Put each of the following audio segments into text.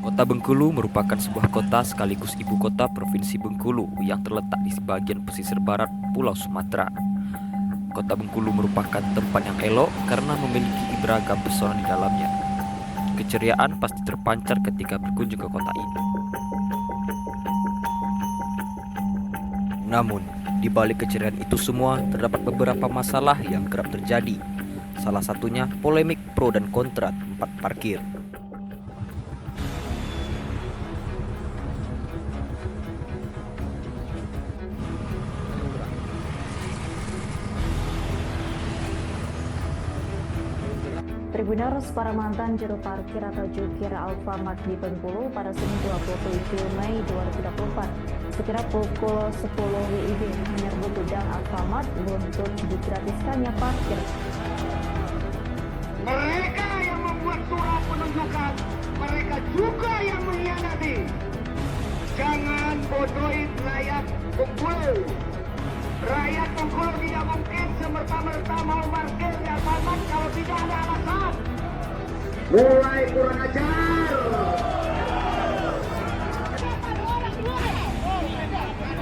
Kota Bengkulu merupakan sebuah kota sekaligus ibu kota Provinsi Bengkulu yang terletak di bagian pesisir barat Pulau Sumatera. Kota Bengkulu merupakan tempat yang elok karena memiliki beragam pesona di dalamnya. Keceriaan pasti terpancar ketika berkunjung ke kota ini. Namun, di balik keceriaan itu semua terdapat beberapa masalah yang kerap terjadi. Salah satunya polemik pro dan kontra tempat parkir. Tribuners, para mantan juru parkir atau jukir Alfamart di Bengkulu pada Senin 27 Mei 2024 sekira pukul 10 WIB menyerbu gudang Alfamart untuk digratiskannya parkir. Mereka yang membuat surat penunjukan, mereka juga yang mengkhianati. Jangan bodohin rakyat Bengkulu. Rakyat Bengkulu tidak mungkin semerta-merta mau parkir di Alfamart kalau tidak ada alasan. Mulai kurang ajar.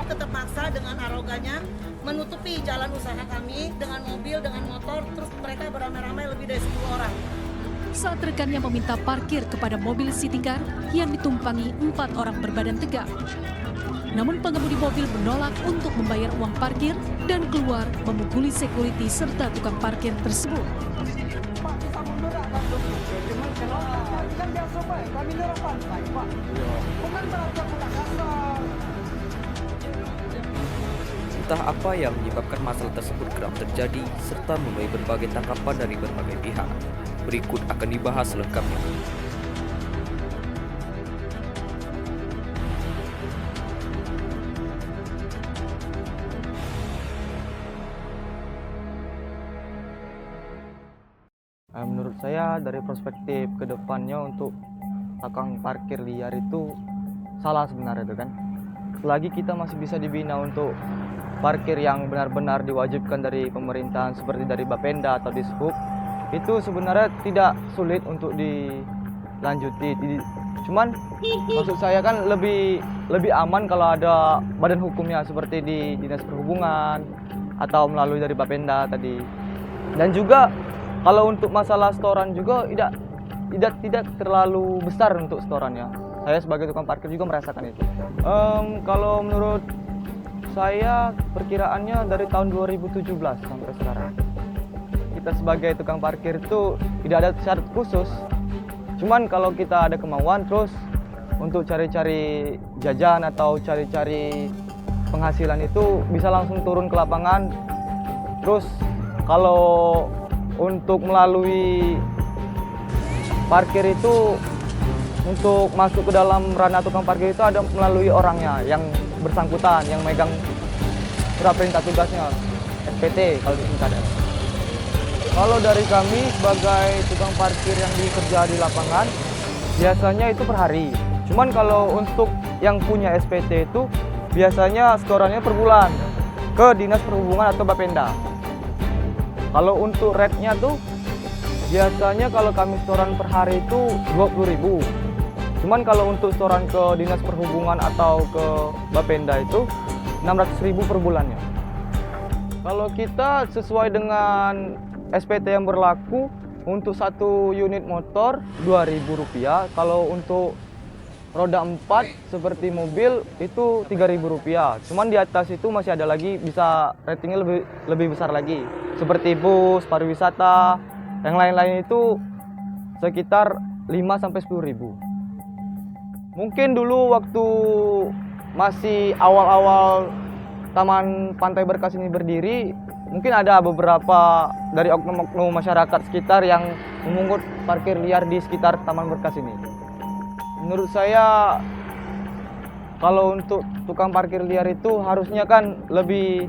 Tetap maksa dengan arogannya menutupi jalan usaha kami dengan mobil, dengan motor, terus mereka beramai-ramai lebih dari 10 orang. Saat rekannya meminta parkir kepada mobil City Car yang ditumpangi 4 orang berbadan tegak. Namun pengemudi mobil menolak untuk membayar uang parkir dan keluar memukuli security serta tukang parkir tersebut. Pak, bisa mundur nggak, Pak? Cuman kan biasa, Pak. Kami ini orang pantai, Pak. Bukan berarti aku tak kasar. Entah apa yang menyebabkan masalah tersebut kerap terjadi serta menuai berbagai tanggapan dari berbagai pihak. Berikut akan dibahas selengkapnya. Menurut saya dari perspektif kedepannya untuk tukang parkir liar itu salah sebenarnya itu kan. Selagi kita masih bisa dibina untuk parkir yang benar-benar diwajibkan dari pemerintahan seperti dari Bapenda atau Dishub, itu sebenarnya tidak sulit untuk dilanjuti. Cuman maksud saya kan lebih aman kalau ada badan hukumnya seperti di Dinas Perhubungan atau melalui dari Bapenda tadi. Dan juga kalau untuk masalah setoran juga tidak terlalu besar untuk setorannya. Saya sebagai tukang parkir juga merasakan itu. Kalau menurut saya perkiraannya dari tahun 2017 sampai sekarang. Kita sebagai tukang parkir itu tidak ada syarat khusus. Cuman kalau kita ada kemauan terus untuk cari-cari jajan atau cari-cari penghasilan itu bisa langsung turun ke lapangan. Terus kalau untuk melalui parkir itu, untuk masuk ke dalam ranah tukang parkir itu ada melalui orangnya yang bersangkutan, yang megang surat perintah tugasnya, SPT kalau disingkatnya. Kalau dari kami sebagai tukang parkir yang bekerja di lapangan, biasanya itu per hari. Cuman kalau untuk yang punya SPT itu biasanya setorannya per bulan ke Dinas Perhubungan atau Bapenda. Kalau untuk rate-nya tuh biasanya kalau kami setoran per hari itu 20.000. Cuman kalau untuk setoran ke Dinas Perhubungan atau ke Bapenda itu 600.000 per bulannya. Kalau kita sesuai dengan SPT yang berlaku untuk satu unit motor Rp2.000. Kalau untuk roda 4 seperti mobil itu Rp3.000. Cuman di atas itu masih ada lagi bisa ratingnya lebih besar lagi. Seperti bus, pariwisata, yang lain-lain itu sekitar 5-10.000. Mungkin dulu waktu masih awal-awal Taman Pantai Berkas ini berdiri, mungkin ada beberapa dari oknum-oknum masyarakat sekitar yang memungut parkir liar di sekitar Taman Berkas ini. Menurut saya, kalau untuk tukang parkir liar itu harusnya kan lebih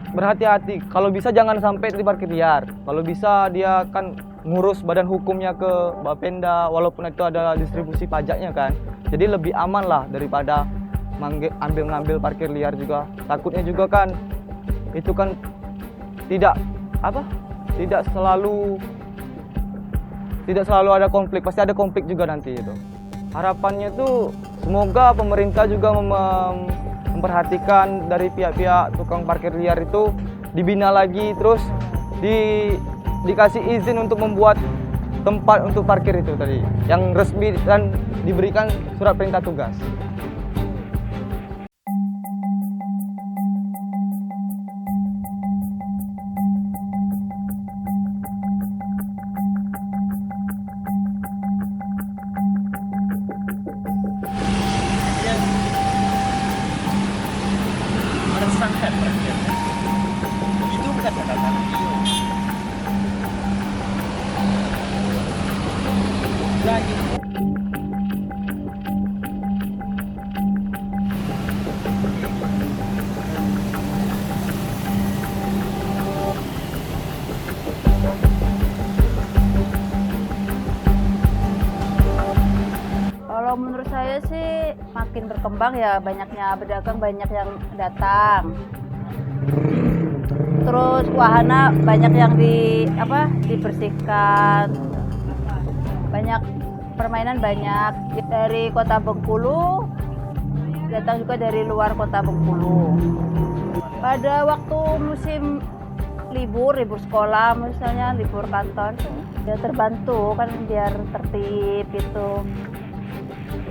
berhati-hati. Kalau bisa jangan sampai diparkir liar. Kalau bisa dia kan ngurus badan hukumnya ke Bapenda, walaupun itu ada distribusi pajaknya kan. Jadi lebih aman lah daripada ngambil parkir liar juga. Takutnya juga kan itu kan tidak selalu tidak selalu ada konflik, pasti ada konflik juga nanti itu. Harapannya tuh semoga pemerintah juga memperhatikan dari pihak-pihak tukang parkir liar itu dibina lagi, terus dikasih izin untuk membuat tempat untuk parkir itu tadi yang resmi dan diberikan surat perintah tugas. meresahkan perhatian. Itu bukan catatan video. Lagi. Kalau menurut saya sih makin berkembang ya, banyaknya pedagang, banyak yang datang. Terus wahana banyak yang dibersihkan. Banyak permainan, banyak dari Kota Bengkulu, datang juga dari luar Kota Bengkulu. Pada waktu musim libur sekolah, misalnya libur kantor, ya terbantu kan biar tertib gitu.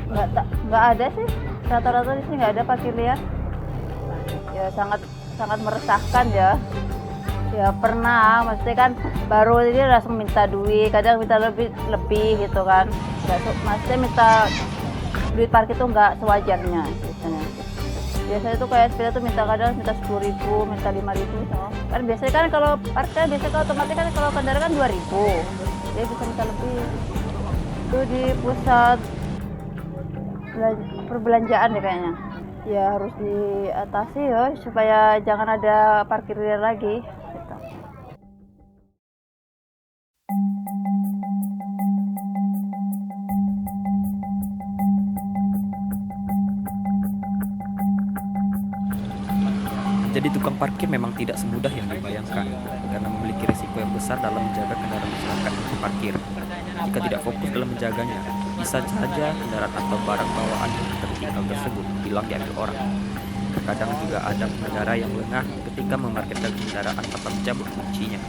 Nggak ada sih, rata-rata di sini nggak ada parkir liar. Ya sangat meresahkan ya. Ya pernah, maksudnya kan baru ini langsung minta duit, kadang minta lebih gitu kan. Maksudnya minta duit parkir itu nggak sewajarnya biasanya. Biasanya tuh kayak sepeda tuh kadang minta 10.000, minta 5.000. Kan biasanya kan kalau parkir biasanya kalau otomatis kan kalau kendaraan kan 2.000. Dia bisa minta lebih. Itu di pusat perbelanjaan deh kayaknya. Ya harus diatasi ya supaya jangan ada parkir liar lagi. Gitu. Jadi tukang parkir memang tidak semudah yang dibayangkan karena memiliki risiko yang besar dalam menjaga kendaraan masyarakat yang parkir. Jika tidak fokus dalam menjaganya, bisa saja kendaraan atau barang bawaan yang tertinggal tersebut hilang diambil orang. Terkadang juga ada pengendara yang lengah ketika memarkirkan kendaraan tanpa mencabut kuncinya.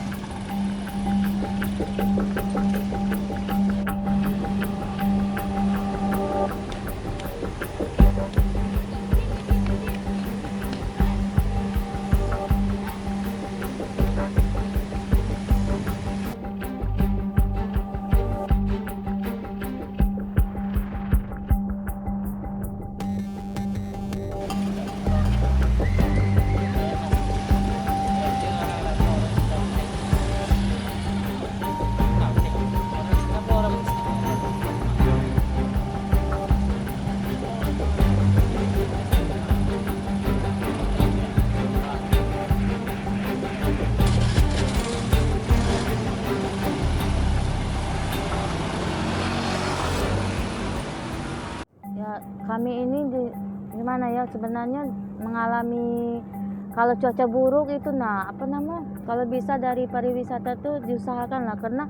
Kami ini gimana ya, sebenarnya mengalami kalau cuaca buruk itu kalau bisa dari pariwisata tuh diusahakan lah, karena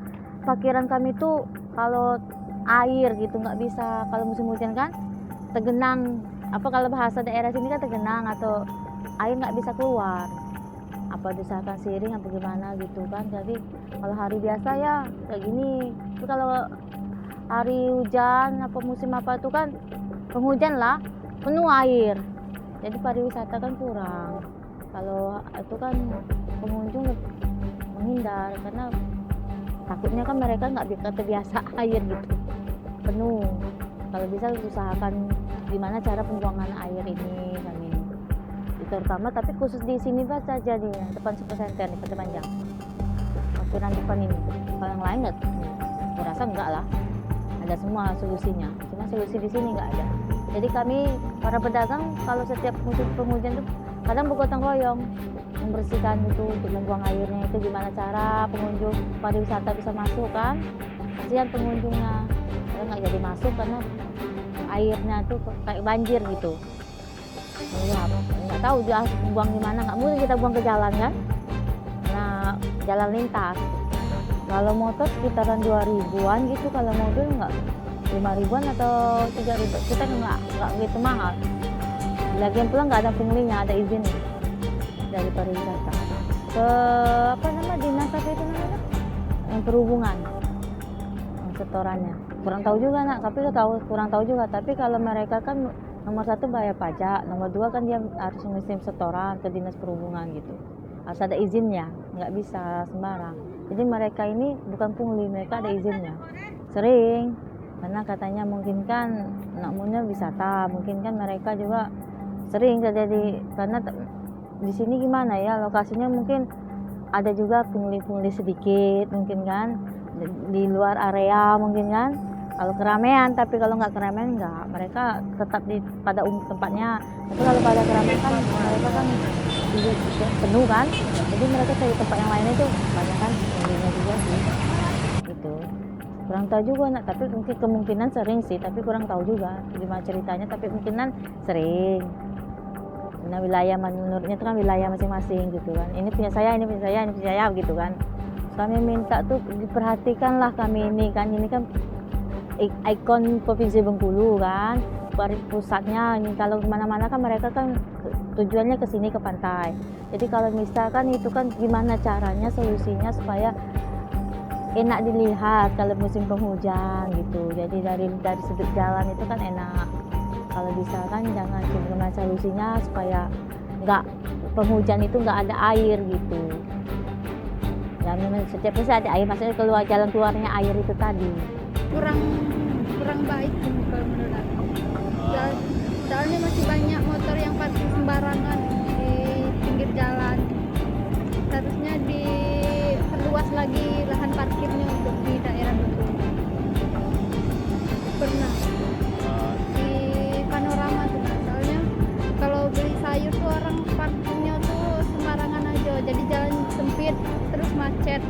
parkiran kami tuh kalau air gitu nggak bisa, kalau musim hujan kan tergenang, kalau bahasa daerah sini kan tergenang atau air nggak bisa keluar, diusahakan siring apa gimana gitu kan. Jadi kalau hari biasa ya kayak gini, tapi kalau hari hujan musim itu kan penghujan lah penuh air, jadi pariwisata kan kurang. Kalau itu kan pengunjung menghindar karena takutnya kan mereka nggak terbiasa air gitu penuh. Kalau bisa usahakan gimana cara pembuangan air ini kami terutama, tapi khusus di sini saja di depan Super Center di Kota Panjang, parkiran depan ini. Kalau yang lain nggak, aku rasa enggak lah, ada semua solusinya, cuma solusi di sini nggak ada. Jadi kami para pedagang kalau setiap musim penghujan tuh kadang bergotong royong membersihkan itu untuk membuang airnya. Itu gimana cara pengunjung pariwisata bisa masuk kan, kasihan pengunjungnya karena nggak jadi masuk karena airnya tuh kayak banjir gitu. Ya, nggak tahu dia buang di mana, nggak mungkin kita buang ke jalan kan, nah jalan lintas. Kalau motor sekitaran 2.000-an gitu, kalau mobil nggak 5.000-an atau 3.000. Kita nggak begitu mahal. Lagian pula nggak ada punglinya, ada izin dari pariwisata. Ke dinas apa itu namanya? Yang perhubungan. Setorannya. Kurang tahu juga nak, tapi kurang tahu juga. Tapi kalau mereka kan nomor 1 bayar pajak, nomor 2 kan dia harus ngirim setoran ke dinas perhubungan gitu. Harus ada izinnya, nggak bisa sembarang. Jadi mereka ini bukan pungli, mereka ada izinnya. Sering, karena katanya mungkin kan namanya wisata, mungkin kan mereka juga sering terjadi, karena di sini gimana ya, lokasinya mungkin ada juga pungli-pungli sedikit mungkin kan, di luar area mungkin kan. Kalau keramaian, tapi kalau nggak keramaian nggak, mereka tetap pada tempatnya. Tapi kalau pada keramaian kan mereka kan penuh kan, jadi mereka cari tempat yang lain itu banyak kan pengunjungnya juga sih gitu. Kurang tahu juga nak, tapi mungkin kemungkinan sering sih, tapi kurang tahu juga gimana ceritanya, tapi kemungkinan sering. Karena wilayah menurutnya itu kan wilayah masing-masing gitu kan, ini punya saya, ini punya saya, ini punya saya gitu kan. Kami minta tuh diperhatikanlah kami ini kan ikon Provinsi Bengkulu kan, pusatnya. Kalau kemana-mana kan mereka kan tujuannya ke sini, ke pantai. Jadi kalau misalkan itu kan gimana caranya, solusinya supaya enak dilihat kalau musim penghujan gitu. Jadi dari sudut jalan itu kan enak. Kalau bisa kan jangan gimana solusinya supaya nggak penghujan itu nggak ada air gitu. Ya memang setiap musim ada air, maksudnya jalan keluarnya air itu tadi. kurang baik kalau menurut aku. Soalnya masih banyak motor yang parkir sembarangan di pinggir jalan. Seharusnya diperluas lagi lahan parkirnya untuk di daerah itu. Pernah di Panorama tuh, soalnya kalau beli sayur tuh orang parkirnya tuh sembarangan aja, jadi jalan sempit terus macet.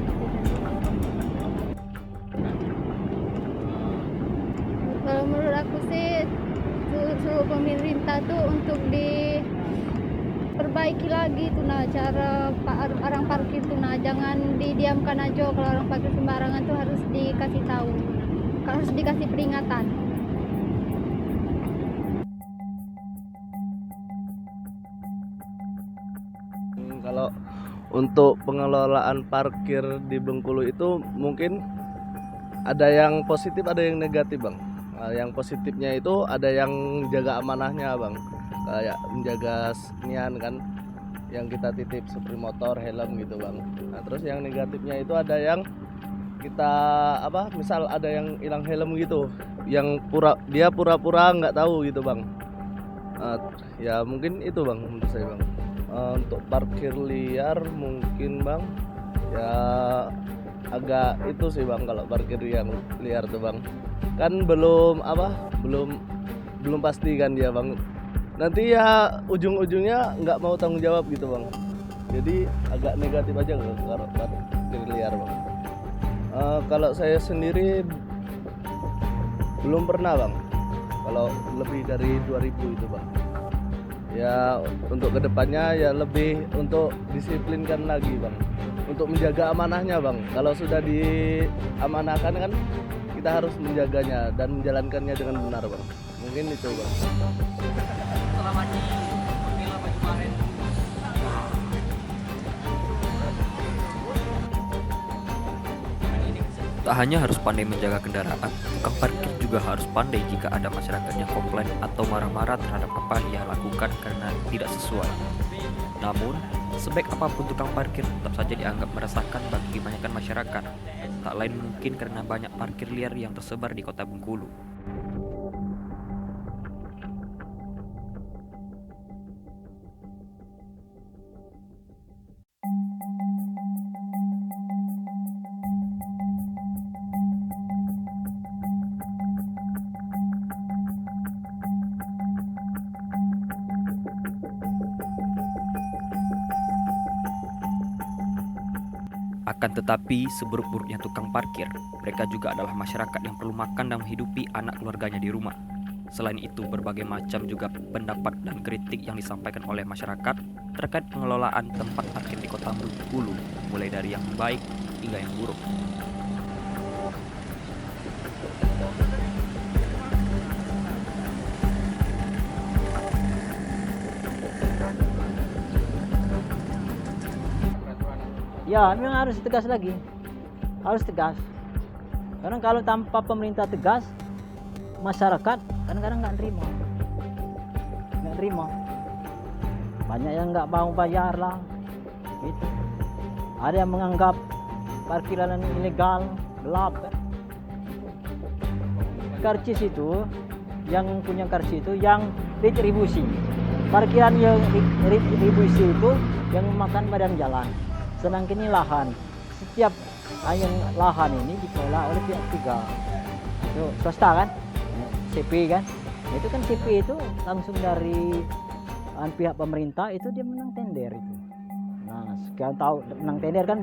Kalau menurut aku sih seluruh pemerintah tuh untuk diperbaiki lagi tuh nah, cara orang parkir tuh nah, jangan didiamkan aja. Kalau orang parkir sembarangan tuh harus dikasih tahu, harus dikasih peringatan. Kalau untuk pengelolaan parkir di Bengkulu itu mungkin ada yang positif, ada yang negatif bang. Yang positifnya itu ada yang jaga amanahnya bang, kayak menjaga nian kan, yang kita titip seperti motor, helm gitu bang. Nah terus yang negatifnya itu ada yang kita misal ada yang hilang helm gitu, yang dia pura-pura nggak tahu gitu bang. Ya mungkin itu bang menurut saya bang. Untuk parkir liar mungkin bang ya agak itu sih bang, kalau parkir yang liar tuh bang kan belum pasti kan dia bang, nanti ya ujung-ujungnya nggak mau tanggung jawab gitu bang, jadi agak negatif aja kalau parkir liar bang. Kalau saya sendiri belum pernah bang, kalau lebih dari 2000 itu bang. Ya untuk kedepannya ya lebih untuk disiplinkan lagi bang, untuk menjaga amanahnya bang. Kalau sudah diamanahkan kan kita harus menjaganya dan menjalankannya dengan benar bang. Mungkin itu bang. Tak hanya harus pandai menjaga kendaraan, tukang parkir juga harus pandai jika ada masyarakat yang komplain atau marah-marah terhadap apa yang ia lakukan karena tidak sesuai. Namun, sebaik apapun tukang parkir tetap saja dianggap meresahkan bagi kebanyakan masyarakat. Tak lain mungkin karena banyak parkir liar yang tersebar di kota Bengkulu. Akan tetapi, seburuk-buruknya tukang parkir, mereka juga adalah masyarakat yang perlu makan dan menghidupi anak keluarganya di rumah. Selain itu, berbagai macam juga pendapat dan kritik yang disampaikan oleh masyarakat terkait pengelolaan tempat parkir di kota Bengkulu, mulai dari yang baik hingga yang buruk. Ya, memang harus tegas lagi. Harus tegas. Karena kalau tanpa pemerintah tegas, masyarakat kadang-kadang nggak nerima. Nggak nerima. Banyak yang nggak mau bayar lah. Gitu. Ada yang menganggap parkiran ini ilegal, gelap. Kan? Karcis itu, yang punya karcis itu yang retribusi. Parkiran yang retribusi itu yang memakan badan jalan. Sedangkan ini lahan, setiap lahan ini dikelola oleh pihak ketiga, itu swasta kan, CP kan, itu kan CP itu langsung dari pihak pemerintah itu dia menang tender itu. Nah sekian tahun menang tender kan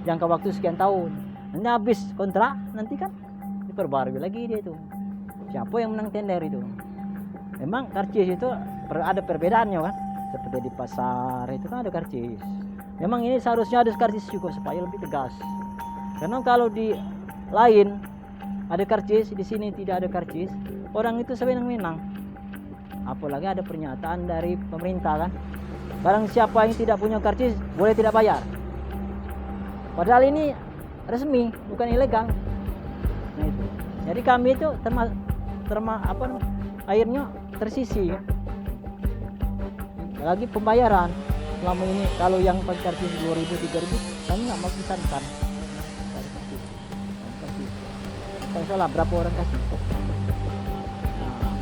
jangka waktu sekian tahun, nanti habis kontrak nanti kan diperbarui lagi dia itu. Siapa yang menang tender itu? Memang karcis itu ada perbedaannya kan, seperti di pasar itu kan ada karcis. Memang ini seharusnya ada karcis juga supaya lebih tegas. Karena kalau di lain ada karcis, di sini tidak ada karcis, orang itu sewenang-wenang. Apalagi ada pernyataan dari pemerintah kan, barang siapa yang tidak punya karcis boleh tidak bayar. Padahal ini resmi, bukan ilegal. Nah itu. Jadi kami itu akhirnya tersisi. Lagi pembayaran. Selama ini kalau yang pakai karcis 2.000, 3.000 kami nggak mau pesankan. Kalau salah berapa orang kasih? Nah,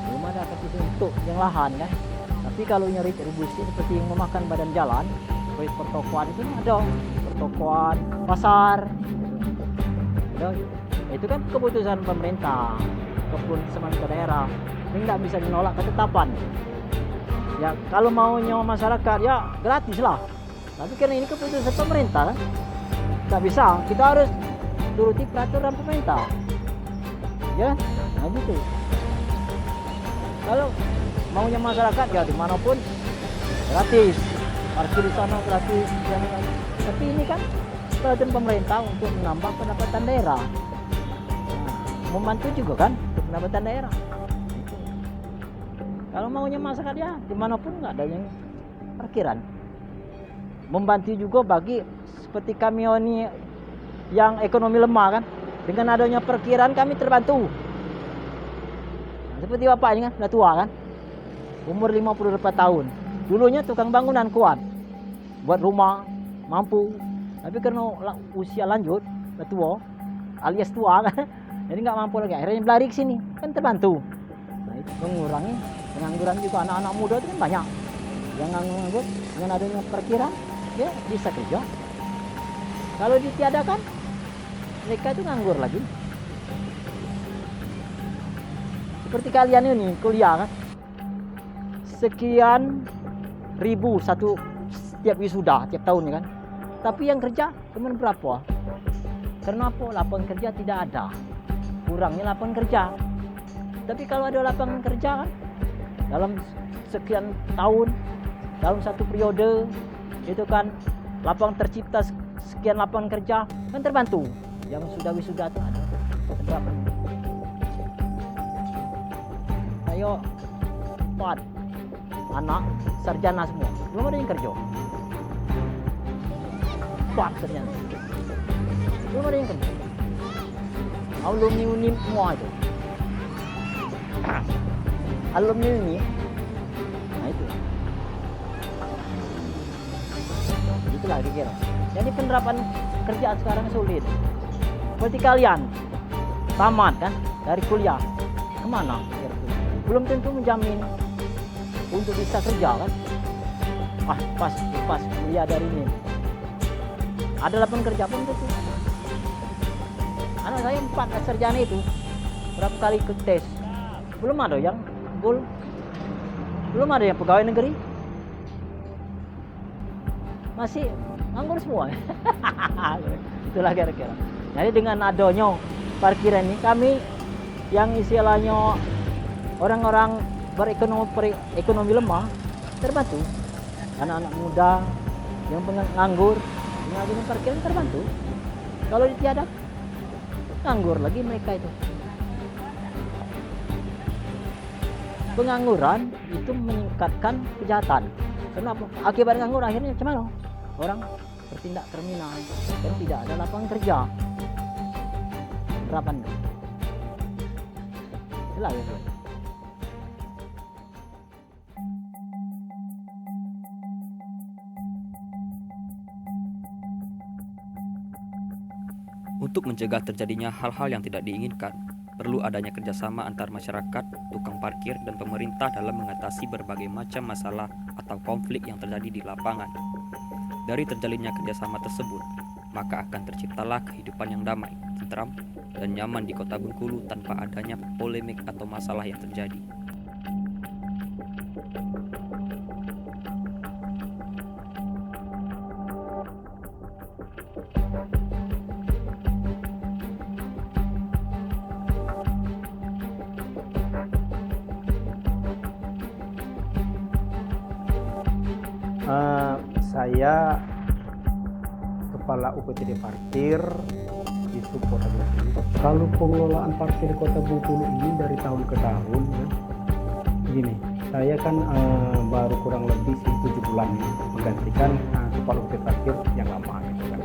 belum ada karcis untuk yang lahan kan. Tapi kalau yang retribusi seperti yang memakan badan jalan, seperti pertokoan itu ada, pertokoan, pasar. Itu kan keputusan pemerintah, keputusan daerah. Ini nggak bisa menolak ketetapan. Ya kalau maunya masyarakat ya gratis lah. Tapi karena ini keputusan pemerintah kan, nggak bisa. Kita harus turuti peraturan pemerintah. Ya, nah gitu. Kalau maunya masyarakat ya dimanapun gratis. Parkir di sana gratis. Tapi ini kan peraturan pemerintah untuk menambah pendapatan daerah. Nah, membantu juga kan untuk pendapatan daerah. Kalau maunya masyarakat ya dimanapun nggak ada yang parkiran. Membantu juga bagi seperti kami ini yang ekonomi lemah kan. Dengan adanya parkiran kami terbantu. Nah, seperti bapak ini kan sudah tua kan. Umur 58 tahun. Dulunya tukang bangunan kuat. Buat rumah, mampu. Tapi karena usia lanjut, sudah tua, alias tua kan. Jadi nggak mampu lagi. Akhirnya berlari ke sini. Kan terbantu. Nah itu mengurangi pengangguran juga. Anak-anak muda itu kan banyak yang nganggur. Dengan adanya parkiran dia bisa kerja. Kalau ditiadakan mereka itu nganggur lagi. Seperti kalian ini kuliah kan, sekian ribu setiap wisuda tiap tahun kan. Tapi yang kerja cuma berapa? Kenapa lapangan kerja tidak ada? Kurangnya lapangan kerja. Tapi kalau ada lapangan kerja kan, dalam sekian tahun, dalam satu periode, itu kan lapangan tercipta sekian lapangan kerja, kan terbantu. Yang sudah wisuda itu ada berapa? Ayo, 4 anak sarjana semua, belum ada yang kerja. 4 sarjana, belum ada yang kerja. Alumni UNIM semua itu. Alumni UNIM, nah itu. Itulah kira-kira. Jadi penerapan kerjaan sekarang sulit. Seperti kalian tamat kan dari kuliah, kemana? Belum tentu menjamin untuk bisa kerja kan. Pas kuliah dari ini ada lapangan kerja pun tentu. Anak saya 4 sarjana itu berapa kali ikut tes, belum ada yang goal, belum ada yang pegawai negeri, masih nganggur semua. Itulah kira-kira. Jadi dengan adanya parkiran ini, kami yang istilahnya orang-orang berekonomi lemah terbantu. Anak-anak muda yang penganggur dengan adanya parkiran terbantu. Kalau ditiada, nganggur lagi mereka itu. Pengangguran itu meningkatkan kejahatan. Kenapa? Akibat nganggur akhirnya gimana? Orang bertindak kriminal dan tidak ada lapangan kerja. Harapannya. Itulah itu. Untuk mencegah terjadinya hal-hal yang tidak diinginkan, perlu adanya kerjasama antar masyarakat, tukang parkir, dan pemerintah dalam mengatasi berbagai macam masalah atau konflik yang terjadi di lapangan. Dari terjalinnya kerjasama tersebut, maka akan terciptalah kehidupan yang damai, tentram, dan nyaman di Kota Bengkulu tanpa adanya polemik atau masalah yang terjadi. Saya Kepala UPTD Parkir di Kota Bengkulu. Kalau pengelolaan parkir Kota Bengkulu ini dari tahun ke tahun, ya, begini, saya kan baru kurang lebih 7 bulan menggantikan Kepala UPTD Parkir yang lama. Gitu kan.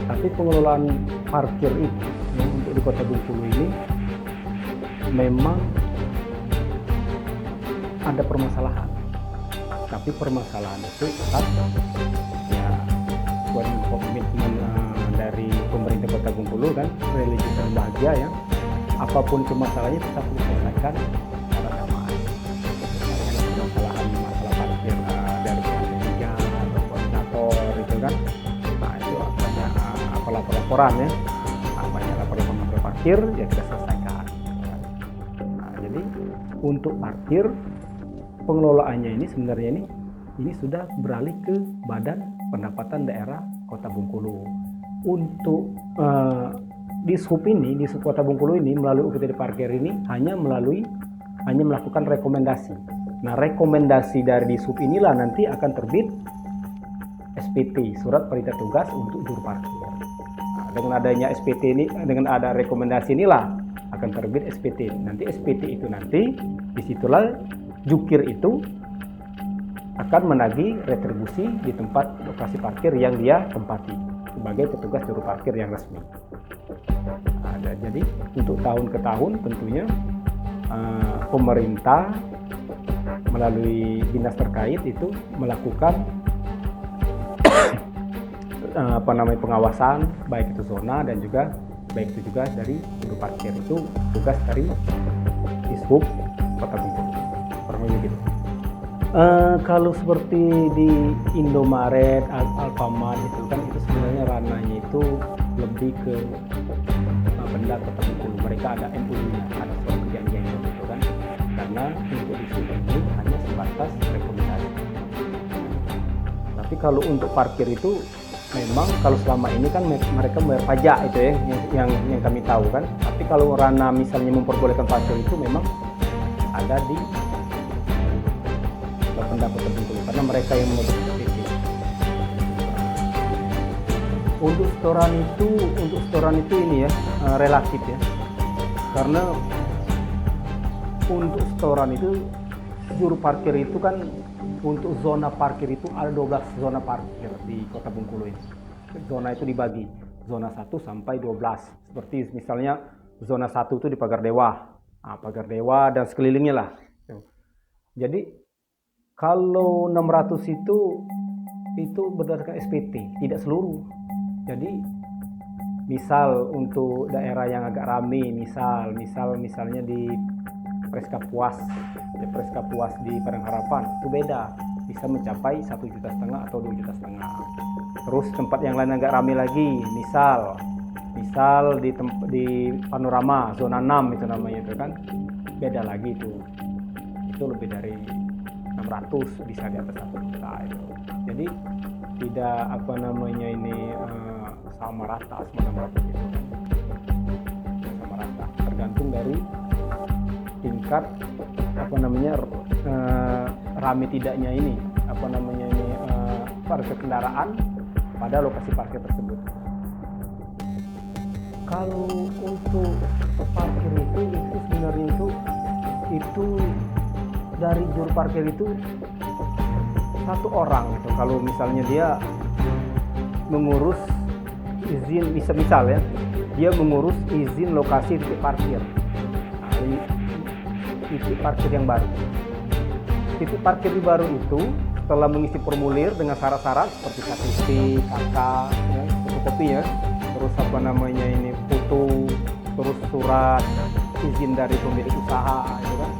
Tapi pengelolaan parkir itu ya, untuk di Kota Bengkulu ini memang ada permasalahan. Tapi permasalahan itu tetap ya buat komitmen dari pemerintah Kota Bengkulu kan, religi dan bahagia ya, apapun itu masalahnya tetap diselesaikan secara damai. Permasalahan masalah parkir dari panitia atau koordinator itu kan, nah itu banyak laporan ya, banyak laporan parkir ya kita selesaikan. Nah jadi untuk parkir pengelolaannya ini sebenarnya ini sudah beralih ke Badan Pendapatan Daerah Kota Bengkulu. Untuk di SHUP ini, di SHUP Kota Bengkulu ini melalui UPTD Parkir ini hanya melakukan rekomendasi. Nah, rekomendasi dari SHUP inilah nanti akan terbit SPT, Surat Perintah Tugas untuk juru parkir. Nah, dengan adanya SPT ini, dengan ada rekomendasi inilah akan terbit SPT. Nanti SPT itu nanti disitulah jukir itu akan menagih retribusi di tempat lokasi parkir yang dia tempati sebagai petugas juru parkir yang resmi. Jadi untuk tahun ke tahun tentunya pemerintah melalui dinas terkait itu melakukan pengawasan baik itu zona dan juga baik itu juga dari juru parkir. Itu tugas dari Dishub Kota Bengkulu. Gitu. Kalau seperti di Indomaret, Alfamart itu kan itu sebenarnya ranahnya itu lebih ke Pemda Kota Bengkulu. Mereka ada MOU-nya, ada surat perjanjian gitu kan. Karena untuk isu ini hanya sebatas rekomendasi. Tapi kalau untuk parkir itu memang kalau selama ini kan mereka bayar pajak itu ya yang kami tahu kan. Tapi kalau ranah misalnya memperbolehkan parkir itu memang ada di pendapat tertentu karena mereka yang membentuk SPT. Untuk setoran itu ini ya relatif ya, karena untuk setoran itu juru parkir itu kan untuk zona parkir itu ada 12 zona parkir di Kota Bengkulu ini. Zona itu dibagi zona 1 sampai 12. Seperti misalnya zona 1 itu di Pagar Dewa, Pagar Dewa dan sekelilingnya lah. Jadi kalau 600 itu berdasarkan SPT, tidak seluruh. Jadi misal untuk daerah yang agak ramai, misalnya di Preskapuas di Padang Harapan itu beda, bisa mencapai 1,5 juta atau 2,5 juta. Terus tempat yang lain agak ramai lagi, misal di Panorama zona 6 itu namanya itu kan, beda lagi itu lebih dari 600, bisa di atas 1 juta itu. Jadi tidak sama rata semua 600 itu kan. Sama rata, tergantung dari tingkat rame tidaknya ini parkir kendaraan pada lokasi parkir tersebut. Kalau untuk parkir itu sebenarnya itu dari juru parkir itu satu orang gitu. Kalau misalnya dia mengurus izin, misal ya, dia mengurus izin lokasi titik parkir. Nah, ini titik parkir yang baru. Titik parkir yang baru itu setelah mengisi formulir dengan syarat-syarat seperti KTP, KK, ya, fotokopi ya, terus apa namanya ini foto, terus surat izin dari pemilik usaha, gitu kan.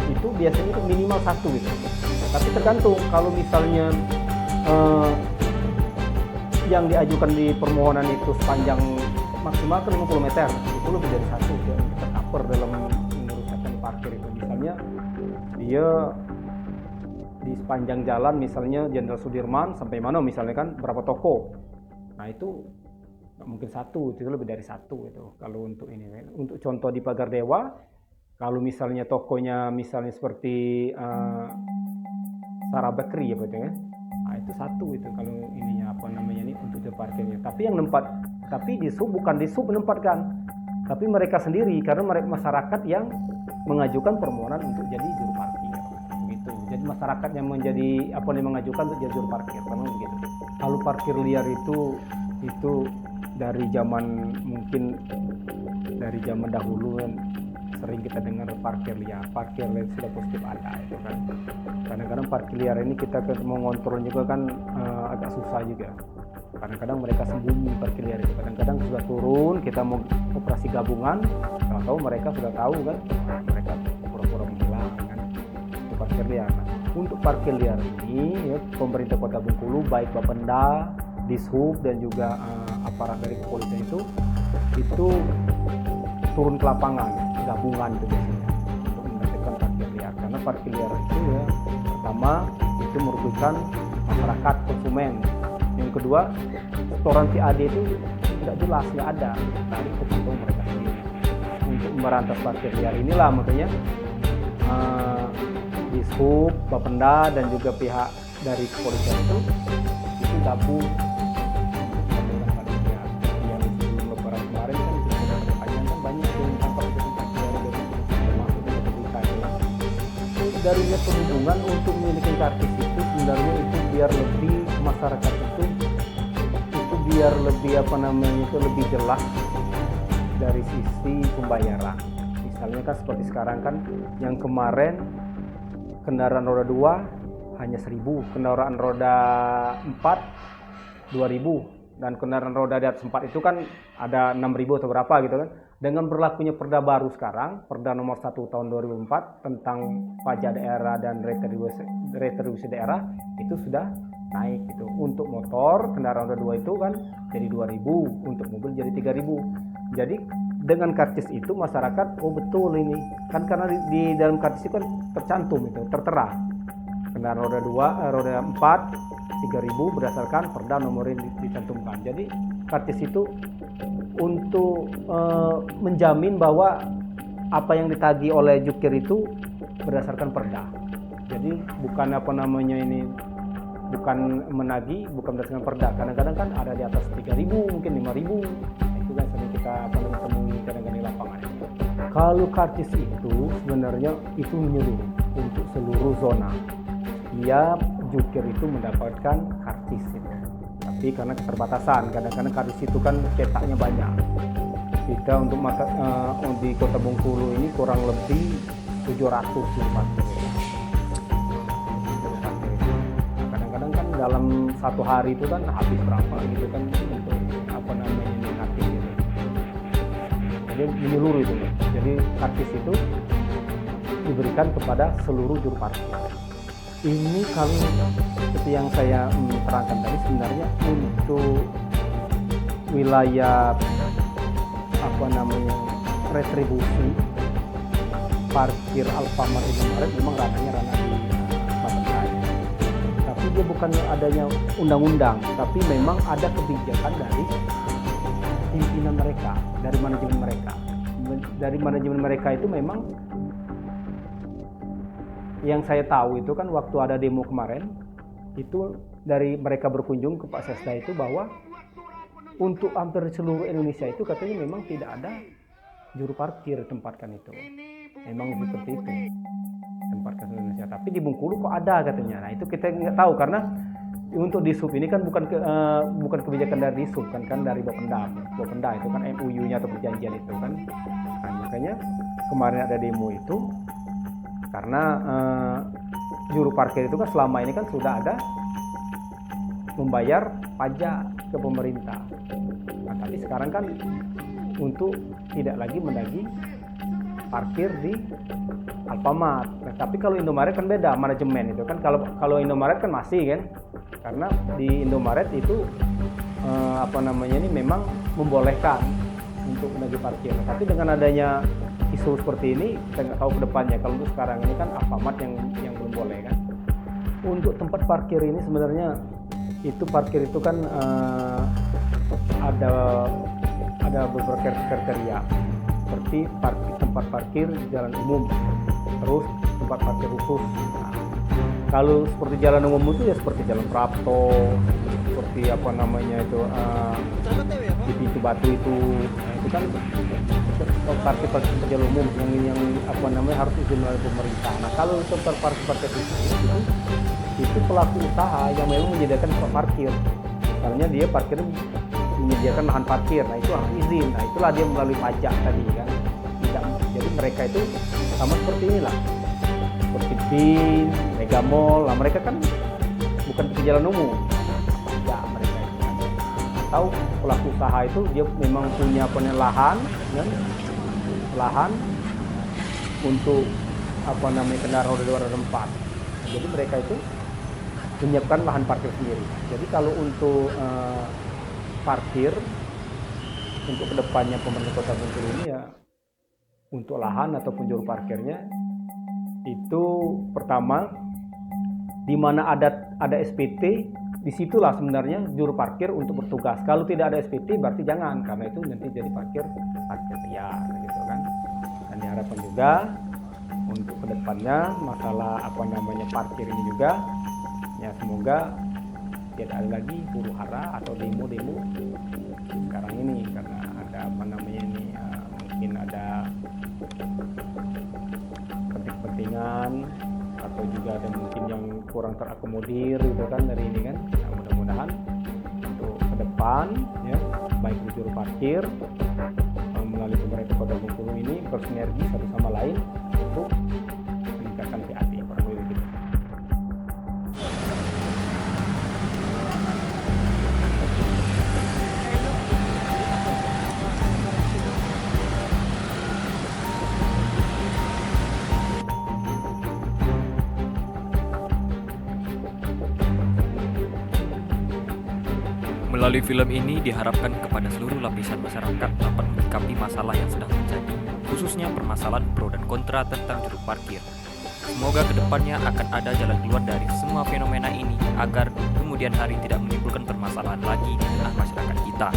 Itu biasanya itu minimal 1 gitu. Tapi tergantung kalau misalnya yang diajukan di permohonan itu sepanjang maksimal 50 meter, itu lebih dari 1 ya, tercover dalam mengurusakan parkir itu. Misalnya dia di sepanjang jalan misalnya Jenderal Sudirman sampai mana misalnya kan berapa toko, nah itu nggak mungkin 1, itu lebih dari 1 itu. Kalau untuk ini, untuk contoh di Pagar Dewa, kalau misalnya tokonya misalnya seperti Sarah Bakery ya betul ya, nah itu 1 itu kalau ininya apa namanya ini untuk juru parkirnya. Tapi yang tapi di sub bukan di sub menempatkan, tapi mereka sendiri karena mereka masyarakat yang mengajukan permohonan untuk jadi juru parkir begitu. Jadi masyarakat yang menjadi apa nih mengajukan untuk jadi juru parkir, memang begitu. Kalau parkir liar itu dari zaman mungkin dari zaman dahulu kan sering kita dengar parkir liar sudah positif ada itu kan. Kadang-kadang parkir liar ini kita mau ngontrol juga kan agak susah juga. Kadang-kadang mereka sembunyi parkir liar itu. Kadang-kadang sudah turun kita mau operasi gabungan, tahu mereka sudah tahu kan, mereka pura-pura menghilang kan. Itu parkir liar. Nah, untuk parkir liar ini ya, pemerintah Kota Bengkulu baik Bapenda, Dishub dan juga aparat dari kepolisian itu turun ke lapangan gabungan itu biasanya untuk menertibkan parkir liar. Karena parkir liar itu ya pertama itu merugikan masyarakat konsumen. Yang kedua setoran PAD itu tidak jelas, nggak ada, dari keuntungan mereka sendiri. Untuk memberantas parkir liar inilah makanya Dishub, Bapenda dan juga pihak dari kepolisian itu gabung dengan parkir liar. Yang sebelum lebaran kemarin kan itu panjang kan banyak yang tampak itu parkir liar termasuk di berita ya. Dari niat perhubungan untuk memiliki kartis itu sebenarnya itu biar lebih masyarakat itu biar lebih apa namanya itu lebih jelas dari sisi pembayaran. Misalnya kan seperti sekarang kan yang kemarin kendaraan roda 2 hanya 1.000, kendaraan roda 4 2.000 dan kendaraan roda di atas 4 itu kan ada 6.000 atau berapa gitu kan. Dengan berlakunya Perda baru sekarang, Perda nomor 1 tahun 2004 tentang pajak daerah dan retribusi daerah itu sudah naik gitu. Untuk motor kendaraan roda 2 itu kan jadi 2.000, untuk mobil jadi 3.000. Jadi dengan karcis itu masyarakat oh betul ini kan karena di dalam karcis itu kan tercantum itu tertera kendaraan roda 2 roda 4 3.000 berdasarkan Perda nomor yang dicantumkan. Jadi karcis itu untuk menjamin bahwa apa yang ditagih oleh jukir itu berdasarkan Perda. Jadi bukan apa namanya ini bukan menagih, bukan berdasarkan Perda. Kadang-kadang kan ada di atas 3.000, mungkin 5.000. Itu kan sering kita temui kadang-kadang di lapangan. Kalau karcis itu sebenarnya itu menyeluruh untuk seluruh zona. Dia jukir itu mendapatkan karcis itu. Tapi karena keterbatasan, kadang-kadang karcis itu kan cetaknya banyak. Kita untuk di Kota Bengkulu ini kurang lebih 700 parkir. Kadang-kadang kan dalam satu hari itu kan habis berapa gitu kan untuk apa namanya ini karcis ini. Jadi menyeluruh itu. Jadi karcis itu diberikan kepada seluruh juru parkir. Ini kalau seperti yang saya terangkan tadi sebenarnya untuk wilayah apa namanya retribusi parkir Alfamart Indomaret memang ranahnya ranah di Bapak. Tapi dia bukan adanya undang-undang, tapi memang ada kebijakan dari pimpinan mereka, dari manajemen mereka. Dari manajemen mereka itu memang yang saya tahu itu kan waktu ada demo kemarin itu dari mereka berkunjung ke Pak Sesda itu bahwa untuk hampir seluruh Indonesia itu katanya memang tidak ada juru parkir tempatkan itu. Memang seperti itu tempatkan seluruh Indonesia. Tapi di Bengkulu kok ada katanya. Nah itu kita nggak tahu karena untuk di sub ini kan bukan kebijakan dari sub kan dari Bapenda itu kan MOU-nya atau perjanjian itu kan. Nah, makanya kemarin ada demo itu karena juru parkir itu kan selama ini kan sudah ada membayar pajak ke pemerintah. Nah, tapi sekarang kan untuk tidak lagi menagih parkir di Alfamart. Nah, tapi kalau Indomaret kan beda manajemen itu kan. Kalau Indomaret kan masih kan, karena di Indomaret itu memang membolehkan untuk menagih parkir. Nah, tapi dengan adanya isu seperti ini kita nggak tahu ke depannya. Kalau untuk sekarang ini kan Alfamart yang belum boleh kan. Untuk tempat parkir ini sebenarnya itu parkir itu kan ada beberapa kriteria seperti tempat parkir di jalan umum, terus tempat parkir khusus. Nah, kalau seperti jalan umum itu ya seperti jalan Prapto, seperti di pintu batu itu. Nah, itu kan parkir jalan umum yang harus izin oleh pemerintah. Nah kalau tempat parkir itu pelaku usaha yang memang menyediakan tempat parkir, misalnya dia parkir menyediakan lahan parkir, nah itu harus izin. Nah itulah dia melalui pajak tadi kan. Jadi mereka itu sama seperti inilah, seperti BIN, Mega Mall. Nah mereka kan bukan di jalan umum, ya mereka itu kan. Atau pelaku usaha itu dia memang punya lahan kan, lahan untuk kendaraan roda 2 roda 4. Jadi mereka itu menyiapkan lahan parkir sendiri. Jadi kalau untuk parkir untuk kedepannya pemerintah Kota Bengkulu ini ya untuk lahan ataupun juru parkirnya itu pertama di mana ada SPT, disitulah sebenarnya juru parkir untuk bertugas. Kalau tidak ada SPT berarti jangan, karena itu nanti jadi parkir liar gitu kan. Dan diharapkan juga untuk kedepannya masalah parkir ini juga ya semoga tidak ada lagi huru hara atau demo-demo sekarang ini, karena ada mungkin ada kepentingan atau juga ada mungkin yang kurang terakomodir gitu kan dari ini kan. Nah, mudah-mudahan untuk ke depan ya baik di juru parkir melalui pemerintah Kota Bengkulu ini bersinergi satu sama lain untuk meningkatkan PAT kurang lebih gitu. Melalui film ini diharapkan kepada seluruh lapisan masyarakat dapat menyikapi masalah yang sedang terjadi, khususnya permasalahan pro dan kontra tentang juru parkir. Semoga kedepannya akan ada jalan keluar dari semua fenomena ini agar kemudian hari tidak menimbulkan permasalahan lagi di tengah masyarakat kita.